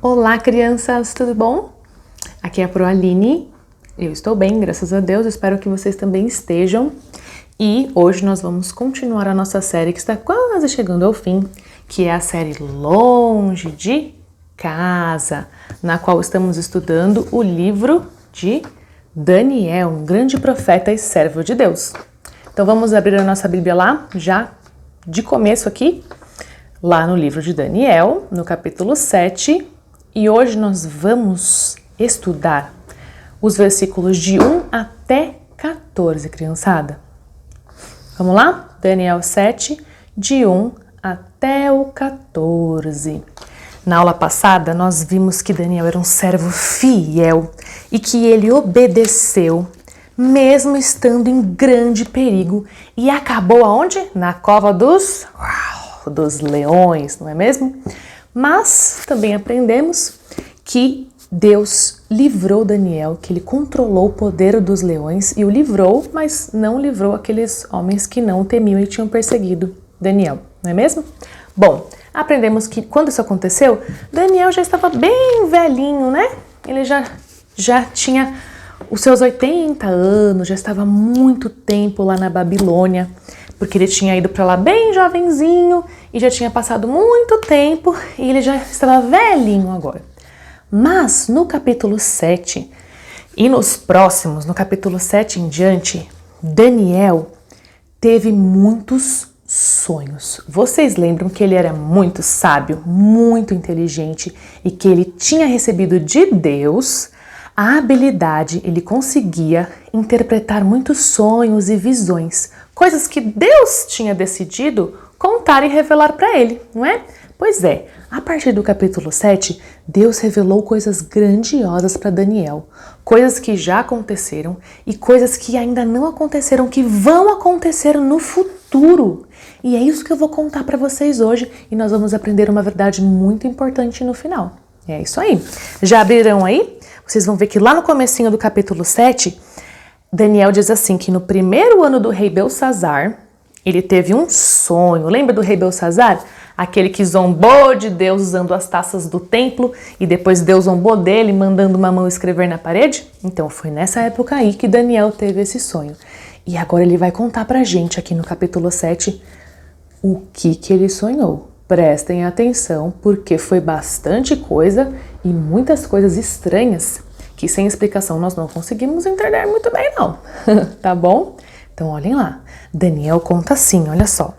Olá, crianças, tudo bom? Aqui é a Pro Aline. Eu estou bem, graças a Deus. Espero que vocês também estejam. E hoje nós vamos continuar a nossa série que está quase chegando ao fim, que é a série Longe de Casa, na qual estamos estudando o livro de Daniel, um grande profeta e servo de Deus. Então vamos abrir a nossa Bíblia lá, já de começo aqui, lá no livro de Daniel, no capítulo 7. E hoje nós vamos estudar os versículos de 1 até 14, criançada. Vamos lá? Daniel 7, de 1 até o 14. Na aula passada, nós vimos que Daniel era um servo fiel e que ele obedeceu, mesmo estando em grande perigo, e acabou aonde? Na cova dos leões, não é mesmo? Mas também aprendemos que Deus livrou Daniel, que ele controlou o poder dos leões e o livrou, mas não livrou aqueles homens que não o temiam e tinham perseguido Daniel, não é mesmo? Bom, aprendemos que quando isso aconteceu, Daniel já estava bem velhinho, né? Ele já tinha os seus 80 anos, já estava há muito tempo lá na Babilônia, porque ele tinha ido para lá bem jovenzinho e já tinha passado muito tempo e ele já estava velhinho agora. Mas no capítulo 7 e nos próximos, no capítulo 7 em diante, Daniel teve muitos sonhos. Vocês lembram que ele era muito sábio, muito inteligente e que ele tinha recebido de Deus a habilidade, ele conseguia interpretar muitos sonhos e visões, coisas que Deus tinha decidido contar e revelar para ele, não é? Pois é, a partir do capítulo 7, Deus revelou coisas grandiosas para Daniel, coisas que já aconteceram e coisas que ainda não aconteceram, que vão acontecer no futuro. E é isso que eu vou contar para vocês hoje e nós vamos aprender uma verdade muito importante no final. É isso aí. Já abriram aí? Vocês vão ver que lá no comecinho do capítulo 7, Daniel diz assim, que no primeiro ano do rei Belsazar, ele teve um sonho. Lembra do rei Belsazar? Aquele que zombou de Deus usando as taças do templo e depois Deus zombou dele mandando uma mão escrever na parede? Então foi nessa época aí que Daniel teve esse sonho. E agora ele vai contar pra gente aqui no capítulo 7 o que ele sonhou. Prestem atenção, porque foi bastante coisa e muitas coisas estranhas que sem explicação nós não conseguimos entender muito bem não, tá bom? Então olhem lá, Daniel conta assim, olha só.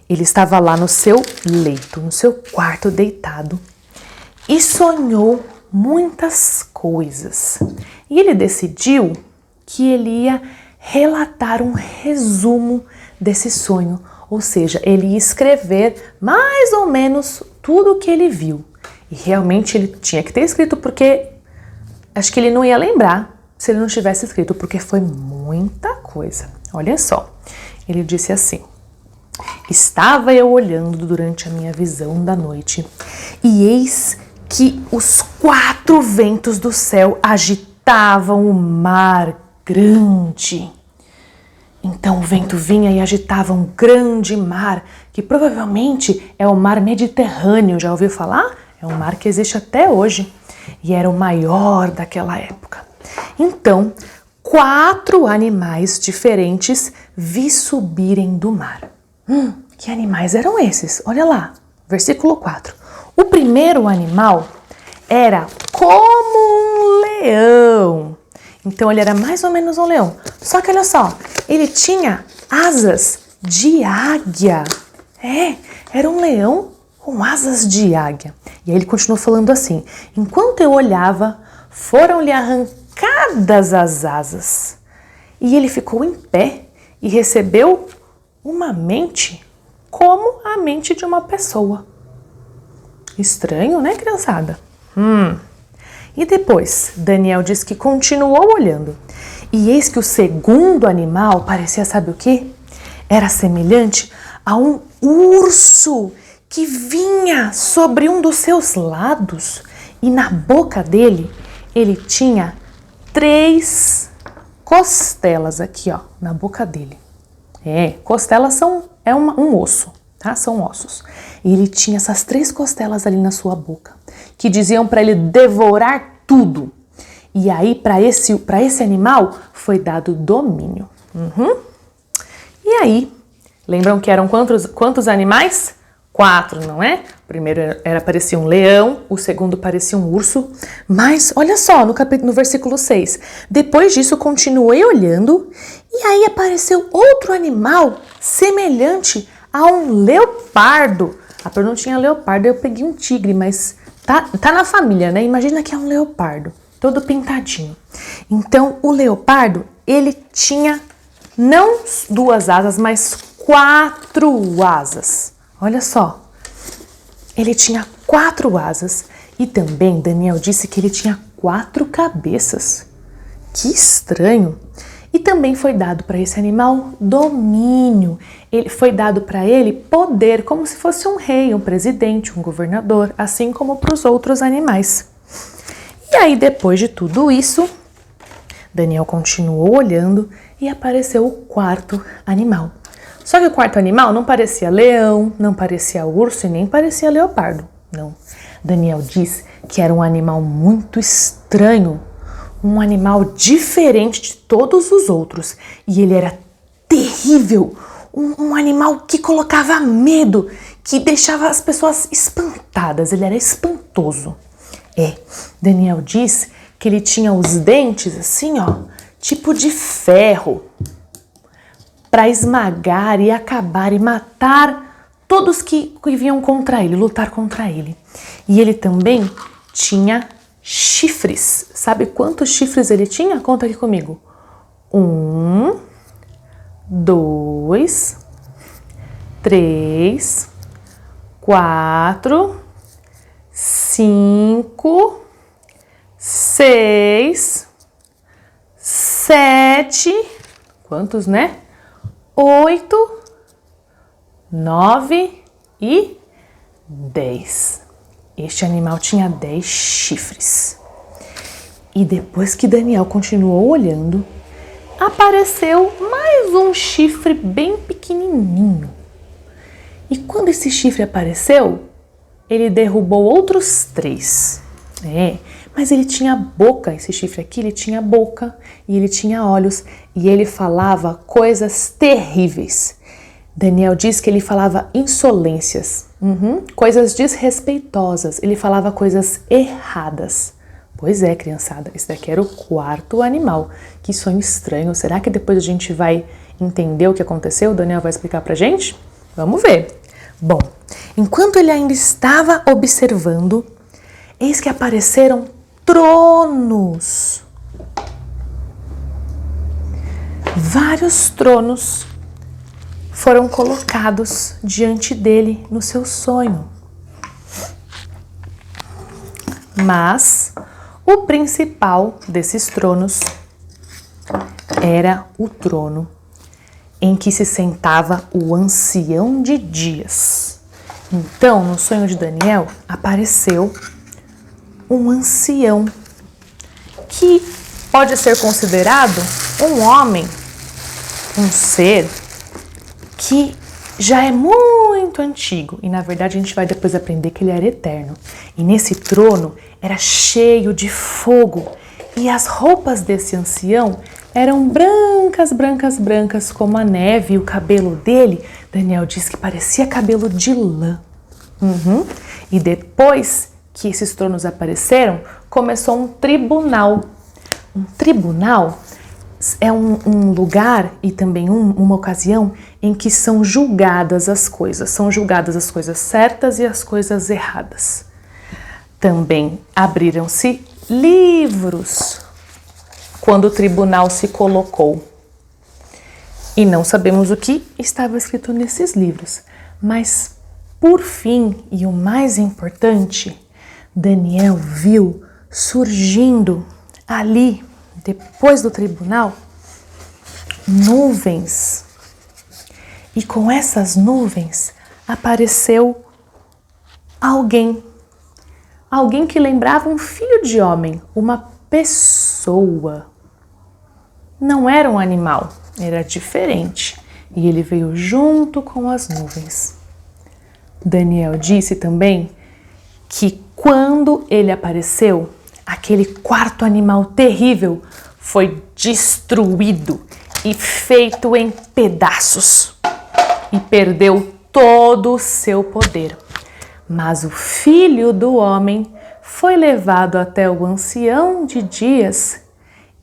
Ele estava lá no seu leito, no seu quarto deitado e sonhou muitas coisas. E ele decidiu que ele ia relatar um resumo desse sonho. Ou seja, ele ia escrever mais ou menos tudo o que ele viu. E realmente ele tinha que ter escrito, porque acho que ele não ia lembrar se ele não tivesse escrito, porque foi muita coisa. Olha só, ele disse assim: estava eu olhando durante a minha visão da noite, e eis que os 4 ventos do céu agitavam o mar grande. Então o vento vinha e agitava um grande mar, que provavelmente é o mar Mediterrâneo, já ouviu falar? É um mar que existe até hoje e era o maior daquela época. Então, 4 animais diferentes vi subirem do mar. Que animais eram esses? Olha lá, versículo 4. O primeiro animal era como um leão. Então ele era mais ou menos um leão. Só que olha só, ele tinha asas de águia. Era um leão com asas de águia. E aí ele continuou falando assim: enquanto eu olhava, foram-lhe arrancadas as asas. E ele ficou em pé e recebeu uma mente como a mente de uma pessoa. Estranho, né, criançada? E depois, Daniel diz que continuou olhando. E eis que o segundo animal parecia, sabe o quê? Era semelhante a um urso que vinha sobre um dos seus lados. E na boca dele, ele tinha 3 costelas aqui, ó, na boca dele. Costelas é um osso, tá? São ossos. E ele tinha essas 3 costelas ali na sua boca. que diziam para ele devorar tudo. E aí, para esse animal, foi dado domínio. E aí, lembram que eram quantos animais? 4, não é? O primeiro parecia um leão, o segundo parecia um urso. Mas, olha só, no versículo 6. Depois disso, continuei olhando e aí apareceu outro animal semelhante a um leopardo. A pronúncia tinha leopardo, eu peguei um tigre, mas tá na família, né? Imagina que é um leopardo, todo pintadinho. Então, o leopardo, ele tinha não 2 asas, mas 4 asas. Olha só, ele tinha 4 asas e também Daniel disse que ele tinha 4 cabeças. Que estranho! E também foi dado para esse animal domínio. Foi dado para ele poder, como se fosse um rei, um presidente, um governador, assim como para os outros animais. E aí, depois de tudo isso, Daniel continuou olhando e apareceu o 4º animal. Só que o 4º animal não parecia leão, não parecia urso e nem parecia leopardo. Não. Daniel diz que era um animal muito estranho, um animal diferente de todos os outros. E ele era terrível, um animal que colocava medo, que deixava as pessoas espantadas. Ele era espantoso. Daniel diz que ele tinha os dentes assim, ó, tipo de ferro, para esmagar e acabar e matar todos que vinham contra ele, lutar contra ele. E ele também tinha chifres. Sabe quantos chifres ele tinha? Conta aqui comigo. 1, 2, 3, 4, 5, 6, 7, quantos, né? 8, 9 e 10. Este animal tinha 10 chifres. E depois que Daniel continuou olhando, apareceu mais um chifre bem pequenininho. E quando esse chifre apareceu, ele derrubou outros 3. Mas ele tinha boca, esse chifre aqui, ele tinha boca e ele tinha olhos e ele falava coisas terríveis. Daniel diz que ele falava insolências, coisas desrespeitosas, ele falava coisas erradas. Pois é, criançada, esse daqui era o 4º animal. Que sonho estranho. Será que depois a gente vai entender o que aconteceu? O Daniel vai explicar pra gente? Vamos ver. Bom, enquanto ele ainda estava observando, eis que apareceram tronos. Vários tronos foram colocados diante dele no seu sonho. Mas o principal desses tronos era o trono em que se sentava o ancião de dias. Então, no sonho de Daniel, apareceu um ancião que pode ser considerado um homem, um ser que já é muito antigo e na verdade a gente vai depois aprender que ele era eterno. E nesse trono era cheio de fogo e as roupas desse ancião eram brancas, brancas, brancas como a neve e o cabelo dele, Daniel diz que parecia cabelo de lã. E depois que esses tronos apareceram, começou um tribunal. Um tribunal é um lugar e também uma ocasião em que são julgadas as coisas. São julgadas as coisas certas e as coisas erradas. Também abriram-se livros quando o tribunal se colocou. E não sabemos o que estava escrito nesses livros. Mas, por fim, e o mais importante, Daniel viu surgindo ali, depois do tribunal, nuvens. E com essas nuvens apareceu alguém que lembrava um filho de homem, uma pessoa. Não era um animal, era diferente. E ele veio junto com as nuvens. Daniel disse também que quando quando ele apareceu, aquele quarto animal terrível foi destruído e feito em pedaços e perdeu todo o seu poder. Mas o Filho do Homem foi levado até o Ancião de Dias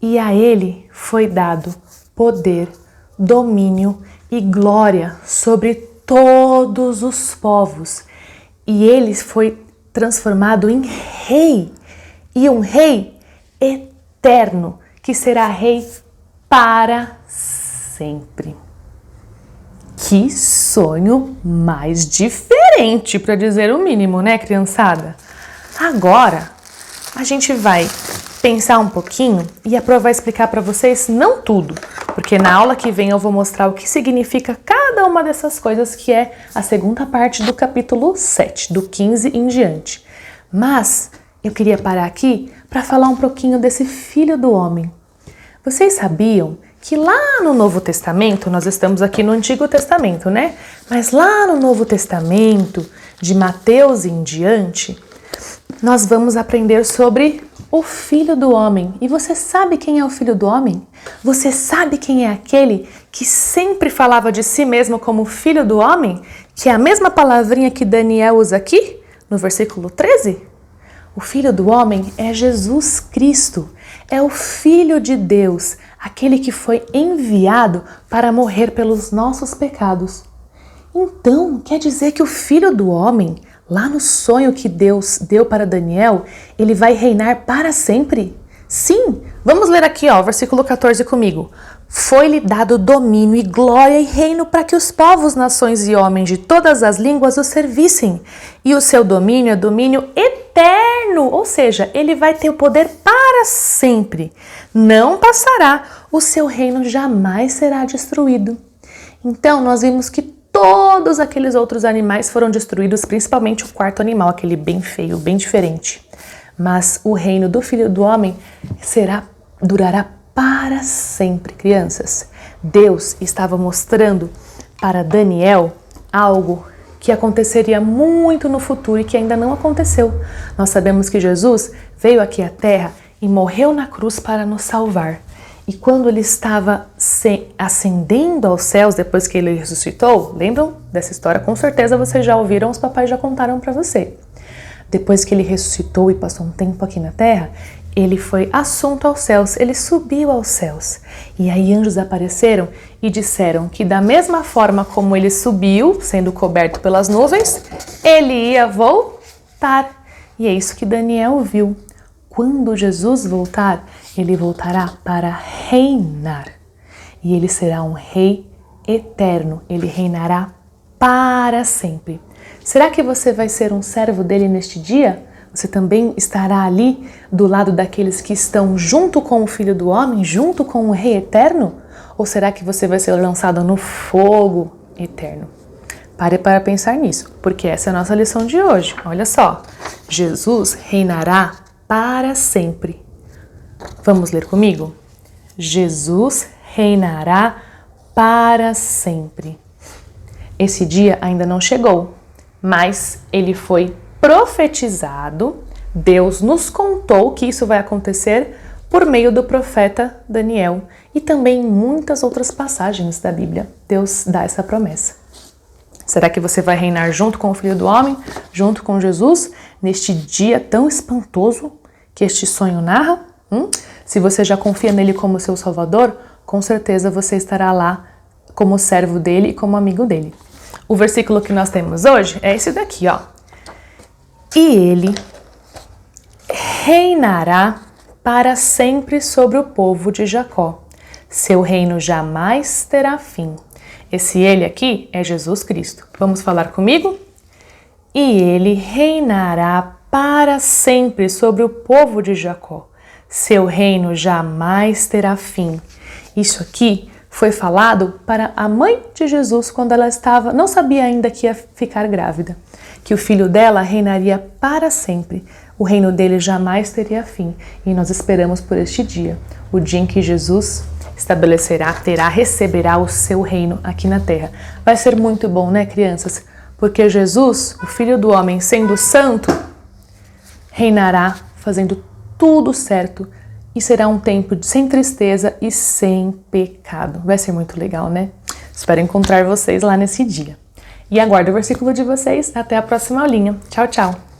e a ele foi dado poder, domínio e glória sobre todos os povos. E ele foi transformado em rei, e um rei eterno, que será rei para sempre. Que sonho mais diferente, para dizer o mínimo, né, criançada? Agora, a gente vai pensar um pouquinho e a Pro vai explicar para vocês não tudo, porque na aula que vem eu vou mostrar o que significa cada uma dessas coisas, que é a segunda parte do capítulo 7, do 15 em diante. Mas eu queria parar aqui para falar um pouquinho desse Filho do Homem. Vocês sabiam que lá no Novo Testamento, nós estamos aqui no Antigo Testamento, né? Mas lá no Novo Testamento, de Mateus em diante, nós vamos aprender sobre o Filho do Homem. E você sabe quem é o Filho do Homem? Você sabe quem é aquele que sempre falava de si mesmo como Filho do Homem? Que é a mesma palavrinha que Daniel usa aqui, no versículo 13? O Filho do Homem é Jesus Cristo, é o Filho de Deus, aquele que foi enviado para morrer pelos nossos pecados. Então, quer dizer que o Filho do Homem, lá no sonho que Deus deu para Daniel, ele vai reinar para sempre? Sim, vamos ler aqui, ó, versículo 14 comigo. Foi-lhe dado domínio e glória e reino para que os povos, nações e homens de todas as línguas o servissem. E o seu domínio é domínio eterno, ou seja, ele vai ter o poder para sempre. Não passará, o seu reino jamais será destruído. Então, nós vimos que todos aqueles outros animais foram destruídos, principalmente o quarto animal, aquele bem feio, bem diferente. Mas o reino do Filho do Homem durará para sempre, crianças. Deus estava mostrando para Daniel algo que aconteceria muito no futuro e que ainda não aconteceu. Nós sabemos que Jesus veio aqui à Terra e morreu na cruz para nos salvar. E quando ele estava ascendendo aos céus, depois que ele ressuscitou, lembram dessa história? Com certeza vocês já ouviram, os papais já contaram para você. Depois que ele ressuscitou e passou um tempo aqui na Terra, ele foi assunto aos céus, ele subiu aos céus. E aí anjos apareceram e disseram que da mesma forma como ele subiu, sendo coberto pelas nuvens, ele ia voltar. E é isso que Daniel viu. Quando Jesus voltar, ele voltará para reinar. E ele será um rei eterno, ele reinará para sempre. Será que você vai ser um servo dele neste dia? Você também estará ali do lado daqueles que estão junto com o Filho do Homem, junto com o Rei Eterno? Ou será que você vai ser lançado no fogo eterno? Pare para pensar nisso, porque essa é a nossa lição de hoje. Olha só, Jesus reinará para sempre. Vamos ler comigo? Jesus reinará para sempre. Esse dia ainda não chegou, mas ele foi profetizado. Deus nos contou que isso vai acontecer por meio do profeta Daniel e também em muitas outras passagens da Bíblia. Deus dá essa promessa. Será que você vai reinar junto com o Filho do Homem, junto com Jesus, neste dia tão espantoso que este sonho narra? Se você já confia nele como seu Salvador, com certeza você estará lá como servo dele e como amigo dele. O versículo que nós temos hoje é esse daqui, ó. E ele reinará para sempre sobre o povo de Jacó. Seu reino jamais terá fim. Esse ele aqui é Jesus Cristo. Vamos falar comigo? E ele reinará para sempre sobre o povo de Jacó. Seu reino jamais terá fim. Isso aqui foi falado para a mãe de Jesus quando ela não sabia ainda que ia ficar grávida, que o filho dela reinaria para sempre. O reino dele jamais teria fim. E nós esperamos por este dia, o dia em que Jesus receberá o seu reino aqui na terra. Vai ser muito bom, né, crianças? Porque Jesus, o Filho do Homem, sendo santo, reinará fazendo tudo certo e será um tempo sem tristeza e sem pecado. Vai ser muito legal, né? Espero encontrar vocês lá nesse dia. E aguardo o versículo de vocês. Até a próxima aulinha. Tchau, tchau!